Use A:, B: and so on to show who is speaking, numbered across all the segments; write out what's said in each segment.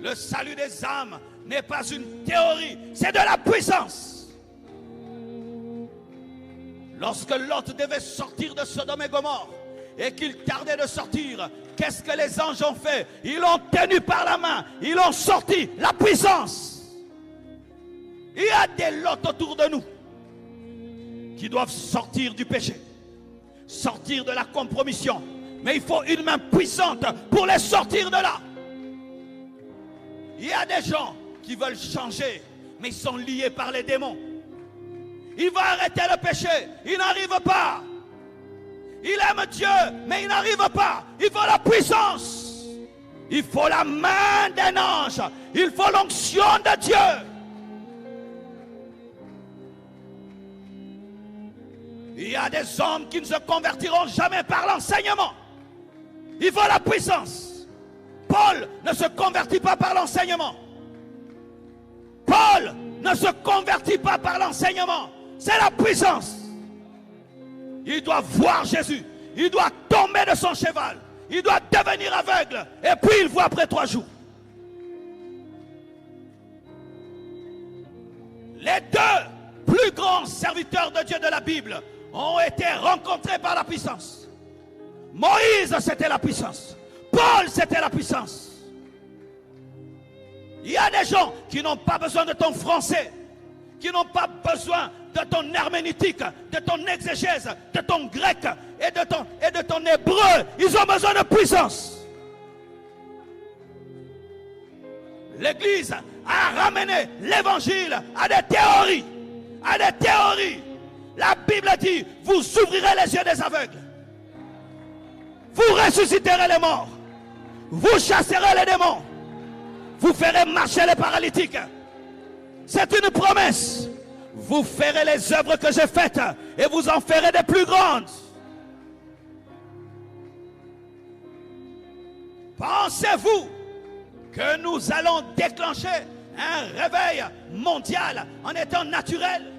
A: Le salut des âmes n'est pas une théorie, c'est de la puissance. Lorsque Lot devait sortir de Sodome et Gomorrhe et qu'il tardait de sortir, qu'est-ce que les anges ont fait? Ils l'ont tenu par la main, ils l'ont sorti, la puissance. Il y a des Lot autour de nous qui doivent sortir du péché, sortir de la compromission. Mais il faut une main puissante pour les sortir de là. Il y a des gens qui veulent changer, mais ils sont liés par les démons. Il va arrêter le péché, il n'arrive pas. Il aime Dieu, mais il n'arrive pas. Il faut la puissance. Il faut la main d'un ange. Il faut l'onction de Dieu. Il y a des hommes qui ne se convertiront jamais par l'enseignement. Il faut la puissance. Paul ne se convertit pas par l'enseignement. Paul ne se convertit pas par l'enseignement. C'est la puissance. Il doit voir Jésus. Il doit tomber de son cheval. Il doit devenir aveugle. Et puis il voit après 3 jours. Les 2 plus grands serviteurs de Dieu de la Bible ont été rencontrés par la puissance. Moïse, c'était la puissance. Paul, c'était la puissance. Il y a des gens qui n'ont pas besoin de ton français, qui n'ont pas besoin de ton herméneutique, de ton exégèse, de ton grec et de ton hébreu. Ils ont besoin de puissance. L'Église a ramené l'évangile à des théories. À des théories. La Bible dit, vous ouvrirez les yeux des aveugles. Vous ressusciterez les morts. Vous chasserez les démons. Vous ferez marcher les paralytiques. C'est une promesse. Vous ferez les œuvres que j'ai faites et vous en ferez des plus grandes. Pensez-vous que nous allons déclencher un réveil mondial en étant naturel?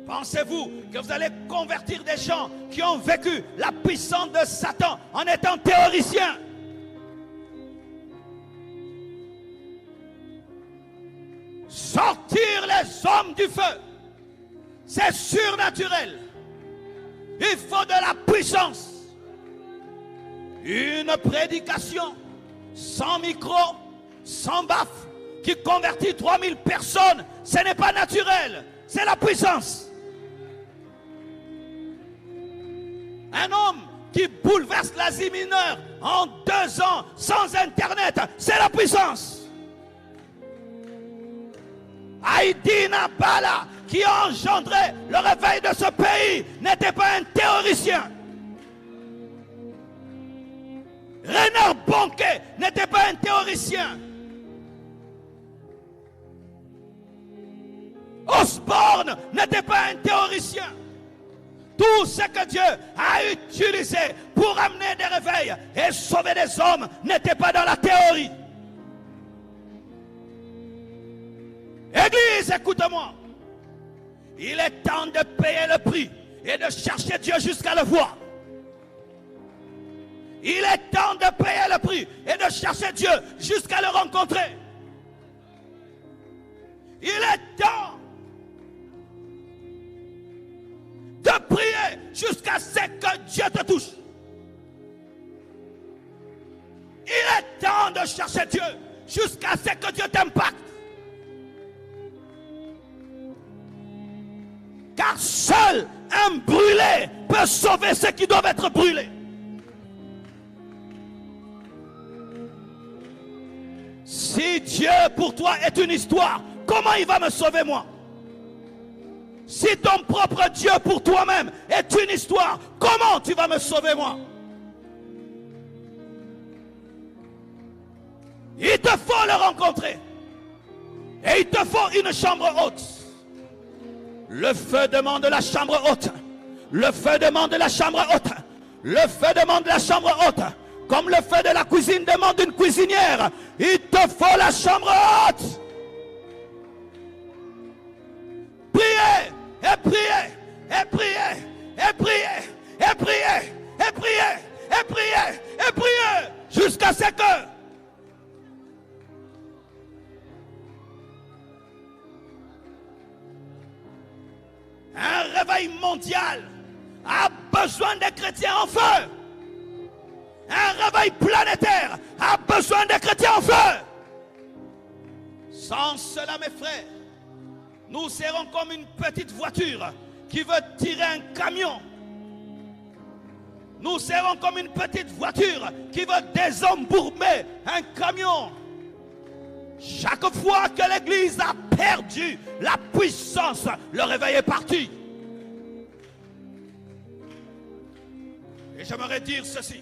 A: Pensez-vous que vous allez convertir des gens qui ont vécu la puissance de Satan en étant théoriciens? Sortir les hommes du feu, c'est surnaturel. Il faut de la puissance. Une prédication sans micro, sans baffe, qui convertit 3000 personnes, ce n'est pas naturel, c'est la puissance. Un homme qui bouleverse l'Asie mineure en 2 ans sans Internet, c'est la puissance. Haïdina Bala, qui a engendré le réveil de ce pays, n'était pas un théoricien. Reinhard Bonnke n'était pas un théoricien. Osborne n'était pas un théoricien. Tout ce que Dieu a utilisé pour amener des réveils et sauver des hommes n'était pas dans la théorie. Église, écoute-moi. Il est temps de payer le prix et de chercher Dieu jusqu'à le voir. Il est temps de payer le prix et de chercher Dieu jusqu'à le rencontrer. Il est temps de prier jusqu'à ce que Dieu te touche. Il est temps de chercher Dieu jusqu'à ce que Dieu t'impacte. Car seul un brûlé peut sauver ceux qui doivent être brûlés. Si Dieu pour toi est une histoire, comment il va me sauver moi? Si ton propre Dieu pour toi-même est une histoire, comment tu vas me sauver moi? Il te faut le rencontrer. Et il te faut une chambre haute. Le feu demande la chambre haute. Le feu demande la chambre haute. Le feu demande la chambre haute. Comme le feu de la cuisine demande une cuisinière. Il te faut la chambre haute. Priez, et priez, et priez, et priez, et priez, et priez, et priez, et priez, jusqu'à ce que réveil mondial a besoin des chrétiens en feu. Un réveil planétaire a besoin des chrétiens en feu. Sans cela, mes frères, nous serons comme une petite voiture qui veut tirer un camion. Nous serons comme une petite voiture qui veut désembourber un camion. Chaque fois que l'Église a perdu la puissance, le réveil est parti. Et j'aimerais dire ceci.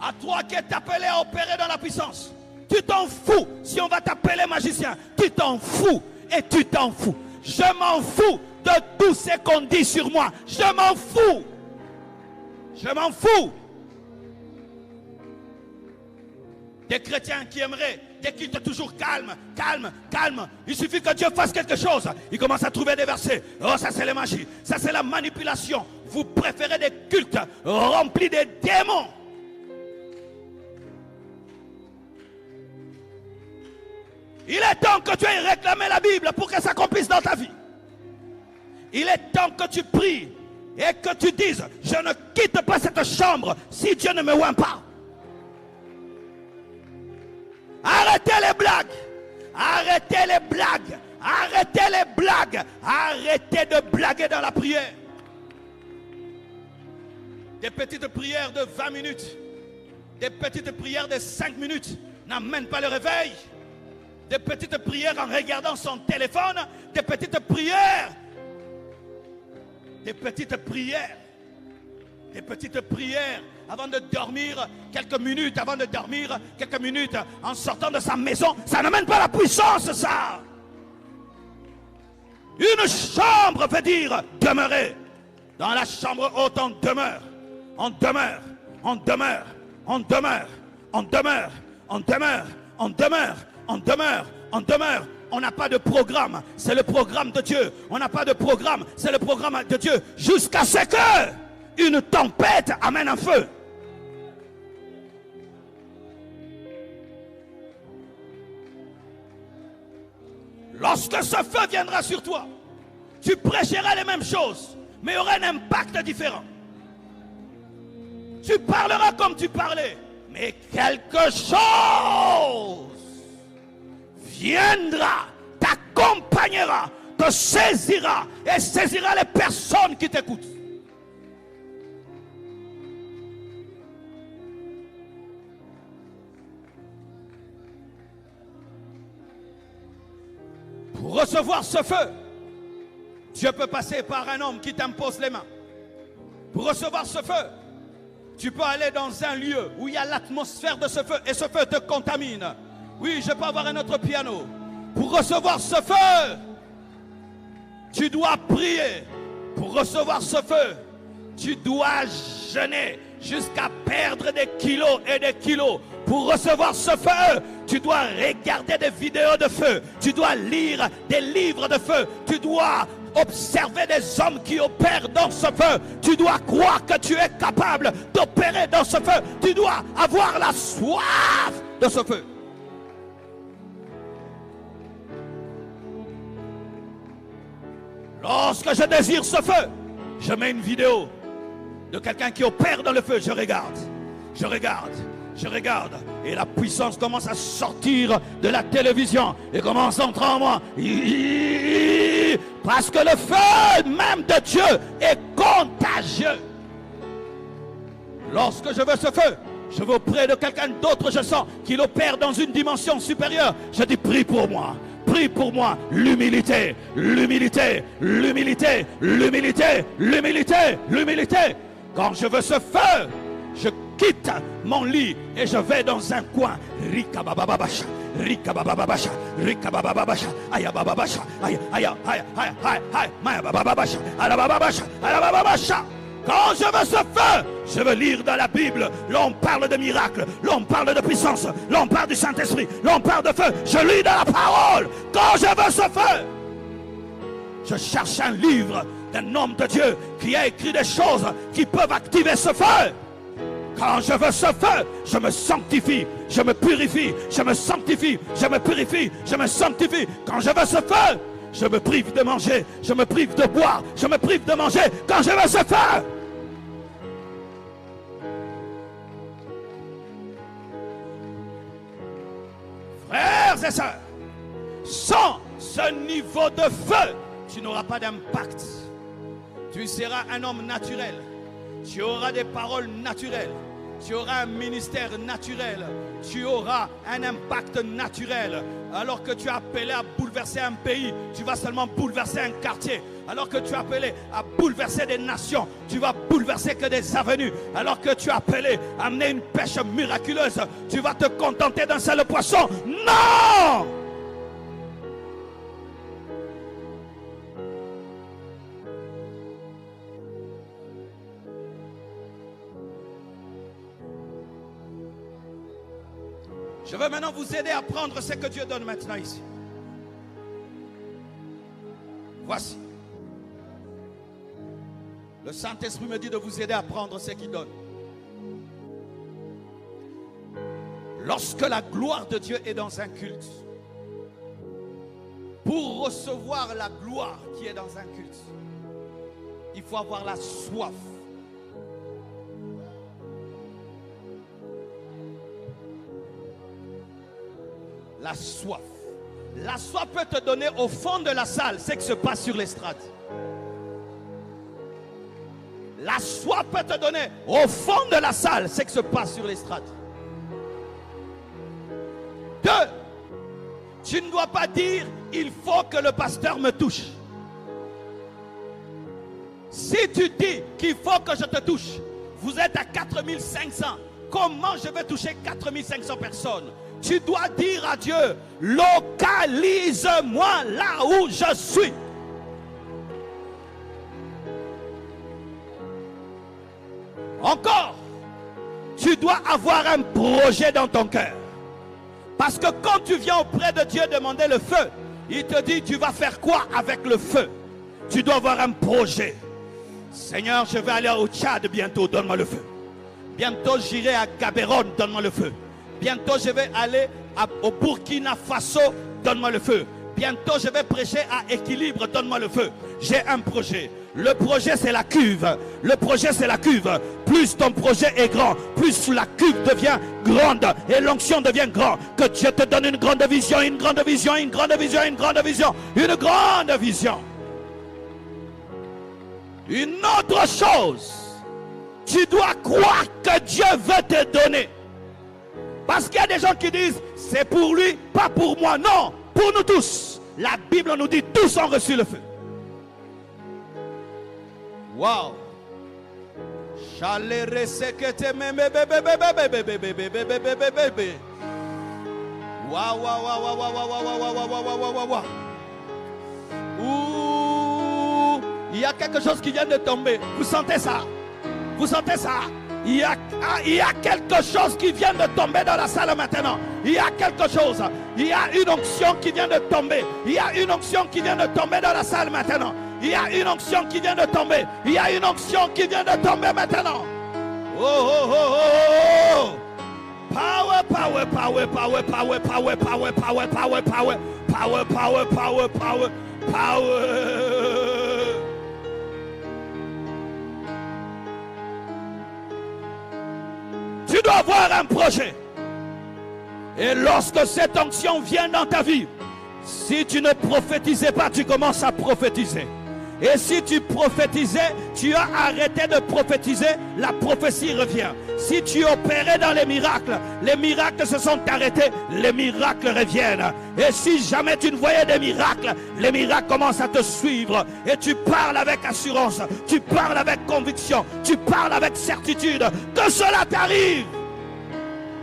A: À toi qui es appelé à opérer dans la puissance, tu t'en fous si on va t'appeler magicien. Tu t'en fous et tu t'en fous. Je m'en fous de tout ce qu'on dit sur moi. Je m'en fous. Je m'en fous. Des chrétiens qui aimeraient des cultes toujours calmes, calmes, calmes. Il suffit que Dieu fasse quelque chose. Ils commencent à trouver des versets. Oh, ça c'est la magie. Ça c'est la manipulation. Vous préférez des cultes remplis de démons. Il est temps que tu aies réclamé la Bible pour que ça s'accomplisse dans ta vie. Il est temps que tu pries et que tu dises, je ne quitte pas cette chambre si Dieu ne me oint pas. Arrêtez les blagues. Arrêtez les blagues. Arrêtez les blagues. Arrêtez de blaguer dans la prière. Des petites prières de 20 minutes, des petites prières de 5 minutes n'amènent pas le réveil. Des petites prières en regardant son téléphone, des petites prières, des petites prières, des petites prières avant de dormir, quelques minutes avant de dormir, quelques minutes en sortant de sa maison, ça n'amène pas la puissance, ça. Une chambre veut dire demeurer. Dans la chambre haute, on demeure, on demeure, on demeure, on demeure, on demeure, on demeure, on demeure. On demeure, on demeure. On n'a pas de programme, c'est le programme de Dieu. On n'a pas de programme, c'est le programme de Dieu. Jusqu'à ce que une tempête amène un feu. Lorsque ce feu viendra sur toi, tu prêcheras les mêmes choses, mais il y aura un impact différent. Tu parleras comme tu parlais, mais quelque chose viendra, t'accompagnera, te saisira et saisira les personnes qui t'écoutent. Pour recevoir ce feu, Dieu peut passer par un homme qui t'impose les mains. Pour recevoir ce feu, tu peux aller dans un lieu où il y a l'atmosphère de ce feu et ce feu te contamine. Oui, je peux avoir un autre piano. Pour recevoir ce feu, tu dois prier. Pour recevoir ce feu, tu dois jeûner jusqu'à perdre des kilos et des kilos. Pour recevoir ce feu, tu dois regarder des vidéos de feu. Tu dois lire des livres de feu. Tu dois observer des hommes qui opèrent dans ce feu. Tu dois croire que tu es capable d'opérer dans ce feu. Tu dois avoir la soif de ce feu. Lorsque je désire ce feu, je mets une vidéo de quelqu'un qui opère dans le feu. Je regarde, je regarde, je regarde. Et la puissance commence à sortir de la télévision et commence à entrer en moi. Parce que le feu même de Dieu est contagieux. Lorsque je veux ce feu, je vais auprès de quelqu'un d'autre, je sens qu'il opère dans une dimension supérieure. Je dis, prie pour moi. Prie pour moi, l'humilité, l'humilité, l'humilité, l'humilité, l'humilité, l'humilité. Quand je veux ce feu, je quitte mon lit et je vais dans un coin. Rika babababasha, rika babababasha, rika babababasha, aya bababasha, aya aya aya aya aya, maya babababasha, ala bababasha, ala bababasha. Quand je veux ce feu, je veux lire dans la Bible. Là on parle de miracles, là on parle de puissance, là on parle du Saint-Esprit, là on parle de feu. Je lis dans la parole. Quand je veux ce feu, je cherche un livre d'un homme de Dieu qui a écrit des choses qui peuvent activer ce feu. Quand je veux ce feu, je me sanctifie, je me purifie, je me sanctifie, je me purifie, je me sanctifie. Quand je veux ce feu, je me prive de manger, je me prive de boire, je me prive de manger quand je veux ce feu. Frères et sœurs, sans ce niveau de feu, tu n'auras pas d'impact. Tu seras un homme naturel. Tu auras des paroles naturelles. Tu auras un ministère naturel. Tu auras un impact naturel. Alors que tu es appelé à bouleverser un pays, tu vas seulement bouleverser un quartier. Alors que tu es appelé à bouleverser des nations, tu vas bouleverser que des avenues. Alors que tu es appelé à amener une pêche miraculeuse, tu vas te contenter d'un seul poisson. Non! Je veux maintenant vous aider à prendre ce que Dieu donne maintenant ici. Voici. Le Saint-Esprit me dit de vous aider à prendre ce qu'il donne. Lorsque la gloire de Dieu est dans un culte, pour recevoir la gloire qui est dans un culte, il faut avoir la soif. La soif. La soif peut te donner au fond de la salle ce qui se passe sur l'estrade. La soif peut te donner au fond de la salle ce qui se passe sur l'estrade. 2. Tu ne dois pas dire il faut que le pasteur me touche. Si tu dis qu'il faut que je te touche, vous êtes à 4500. Comment je vais toucher 4500 personnes? Tu dois dire à Dieu, localise-moi là où je suis. Encore, tu dois avoir un projet dans ton cœur. Parce que quand tu viens auprès de Dieu demander le feu, il te dit, tu vas faire quoi avec le feu? Tu dois avoir un projet. Seigneur, je vais aller au Tchad bientôt, donne-moi le feu. Bientôt, j'irai à Gaborone, donne-moi le feu. Bientôt, je vais aller au Burkina Faso, donne-moi le feu. Bientôt, je vais prêcher à Équilibre, donne-moi le feu. J'ai un projet. Le projet, c'est la cuve. Le projet, c'est la cuve. Plus ton projet est grand, plus la cuve devient grande et l'onction devient grande. Que Dieu te donne une grande vision, une grande vision, une grande vision, une grande vision, une grande vision. Une autre chose, tu dois croire que Dieu veut te donner. Parce qu'il y a des gens qui disent, c'est pour lui, pas pour moi. Non, pour nous tous. La Bible nous dit, tous ont reçu le feu. Wow. Il y a quelque chose qui vient de tomber. Vous sentez ça? Vous sentez ça? Il y a quelque chose qui vient de tomber dans la salle maintenant. Il y a quelque chose. Il y a une onction qui vient de tomber. Il y a une onction qui vient de tomber dans la salle maintenant. Il y a une onction qui vient de tomber. Il y a une onction qui vient de tomber maintenant. Oh, oh, oh, oh, oh. Power, power, power, power, power, power, power, power, power, power, power, power, power, power, power. Tu dois avoir un projet. Et lorsque cette onction vient dans ta vie, si tu ne prophétisais pas, tu commences à prophétiser. Et si tu prophétisais, tu as arrêté de prophétiser, la prophétie revient. Si tu opérais dans les miracles se sont arrêtés, les miracles reviennent. Et si jamais tu ne voyais des miracles, les miracles commencent à te suivre. Et tu parles avec assurance, tu parles avec conviction, tu parles avec certitude que cela t'arrive.